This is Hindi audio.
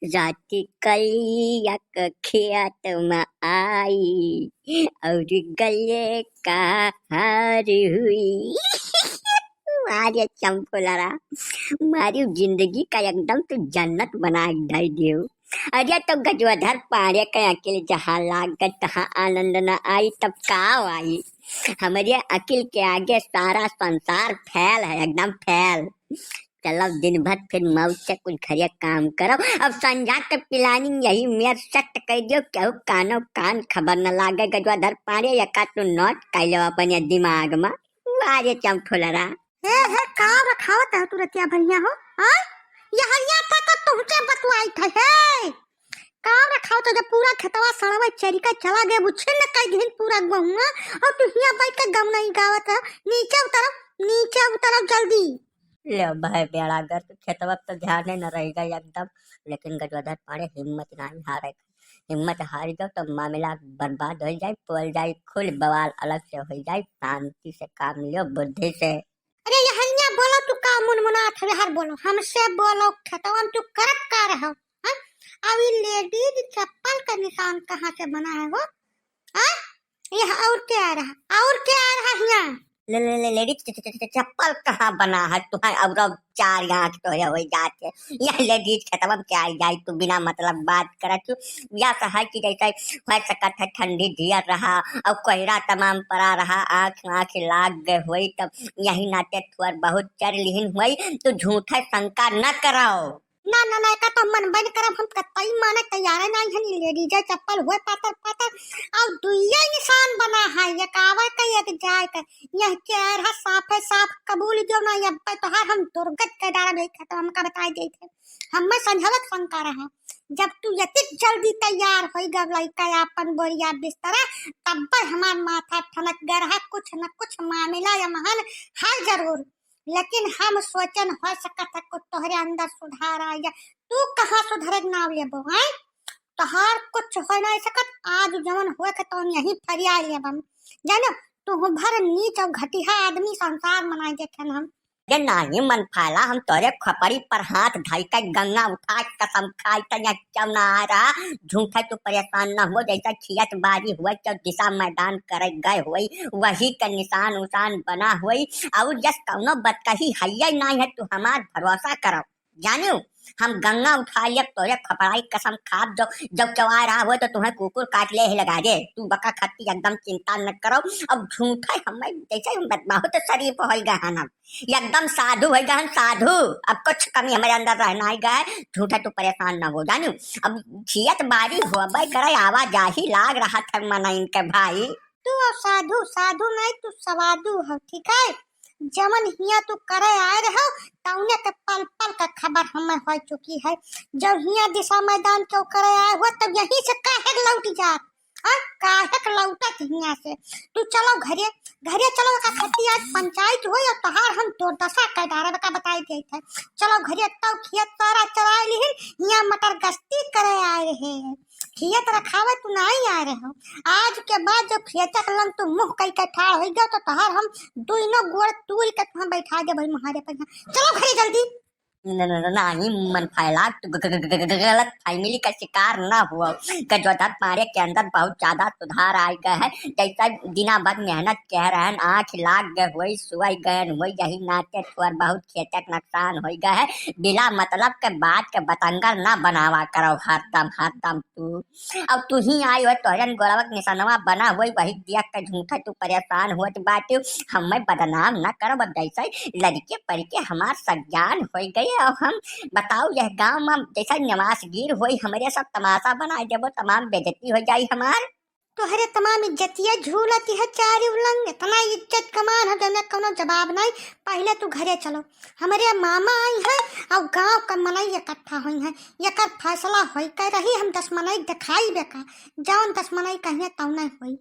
राती कलियक खेत में आई और गले का हार हुई। मारे चंपुलरा, मारी जिंदगी का एकदम तो जन्नत बना ढाई दियो। अरे तो गजवधर पारे के अकेले जहाँ लागत तहाँ आनंद न आई तब का आई। हमारे अकिल के आगे सारा संसार फैल है, एकदम फैल। चलो दिन भर फिर मौज से कुछ घरिया काम करो। अब संजा के प्लानिंग यही मेर सेट कर दियो, केहू कानो कान खबर न लागे। गजवाधर पारे या का तू नोट कर लो अपने दिमाग में। वारे चंफुलरा हे का रखावत है तू रतिया भैया हो। हां यहाँ था तो तुमसे बतवाई था। हे का रखाव तो जब पूरा खेतवा सड़वा चरिका चला गए बुझे न कई दिन पूरा गहुआ और तू हिया बैठ के गम नहीं गावत है। नीचे उतरो जल्दी। ले भाई बेड़ा कर तो खेतवा तो ध्यान न रहेगा एकदम। लेकिन गजवाधर पारे हिम्मत नहीं हारे। हिम्मत हार जाओ तो मामला बर्बाद हो जाए, पोल जाए, खुल बवाल अलग से हो जाए। शांति से काम लियो, बुद्धि से। अरे यहाँ बोलो तू का मुनमुनात है। हर बोलो हमसे बोलो खेतवा में तू करत का रहो। हां अब ये लेडीज चप्पल का निशान कहाँ से बना है वो। हां ये और क्या आ रहा यहाँ। ले लेडीज चप्पल कहाँ बना है तुम्हारे। अब चार आँख तो हो जाते या लेडीज खत्म क्या जाए। तू बिना मतलब बात कर तू या सहाय की जैसे हो सकत है ठंडी ढियर रहा और कोहरा तमाम पड़ा रहा, आँख लाग गए हुई तब यही नाते थुअर बहुत चर लिहिन हुई। तो झूठा शंका न कराओ। ना का तो मन बन करब हम कतई माने तैयार नहीं है। लेडीज चप्पल हुए पातर और दुइया निशान बना है। ये कावा का एक जाय का यह चार है साफ कबूल जो ना अब तो हम दुर्गत के डारा नहीं खा तो हमका बताई गई थे। हम में संझलत शंका रहा जब तू यतिक जल्दी तैयार हो गब लइका अपन बोरिया बिस्तरा तब पर हमार माथा ठनक गया है। कुछ न कुछ मामला या महान है जरूर। लेकिन हम सोचन हो सकत है कुछ तोहरे अंदर सुधार आ गया। तू कहाँ सुधरे नाव लेबो है। तोहार कुछ हो नहीं सकत। आज जवन हुए के तो यही फरिया लेबम जानो। तू भर नीच और घटिया आदमी संसार मनाई देखन हम। ये नहीं मन फाला, हम तोरे खपरी पर हाथ धाई का गंगा उठा कसम खाई तब ना आ रहा। झूठा तू परेशान न हो जैसा खियत बारी हुई तो दिशा मैदान करे गए हुई वही का निशान उशान बना हुई। और जस कौनो बतकही है नहीं है तू हमार भरोसा करो जानू। हम गंगा उठा लिया तोरे खपराई कसम खाप जब चवा रहा हो तो तुम्हें कुकुर काट ले ही लगा दे। तू बका खत्ती एकदम चिंता न करो। अब झूठा हमें जैसे बहुत शरीफ हो गए हम एकदम साधु हो गए साधु। अब कुछ कमी हमारे अंदर रहना ही गए। झूठा तू परेशान न हो जानू। अब खियत बारी हो करे आवाजाही लाग रहा था मना इनके भाई। तू साधु नहीं तू सवादु हो ठीक है। जमन हिया तू करे आए रहो तौने के पल पल का खबर हमें हो चुकी है। जब हिया दिशा मैदान क्यों करे आए हुआ तब यहीं से काहे लौट जात। काहे लौटत हिया से तू चलो घरे चलो का खत्ती आज पंचायत हो या तोहार हम तो दशा का डारा का बताई गई थे। चलो घरे तो खेत सारा चराए लिहिन हिया मटर गश्ती करे आए रहे हैं। खेत रखावे तू नहीं आ रहे हो। आज के बाद जब खेतक लंग तू मुंह कई के ठाड़ हो गया तो तहार हम दुइनो गोड़ तूल के तुम बैठा दे भाई महारे पर। चलो घरे जल्दी। नहीं मन फैला गलत फैमिली का शिकार न हुआ। गजवधर पारे के अंदर बहुत ज्यादा सुधार आ गया है। जैसा दिना भर मेहनत कह रहे हैं आँख लाग गए हुई सुई गए हुई यही नाते थोड़ा बहुत खेतक नुकसान हो गया है। बिना मतलब के बात के बतंगर न बनावा करो हरदम तू। अब तू ही आई हो तोहरन गोरवक निशानवा बना हुई वही देख के झूठा तू परेशान हुआ बात हमें बदनाम न करो। अब जैसे लड़के पढ़ के हमार सज्ञान हो गई और हम बताओ यह गांव में जैसा निवास गिर हुई हमारे सब तमाशा बनाए देवो तमाम बेइज्जती हो जाई हमार। तोहरे तमाम इज्जतिया झूलती है चारी उलंग इतना इज्जत कमान है जने कोनो जवाब नहीं। पहले तू घरे चलो हमारे मामा आई है और गांव का मनई इकट्ठा हुई है। एकर फैसला होई कर रही हम 10 मनई दिखाई बेका जौन 10 मनई कहिए तौ नहीं हुई।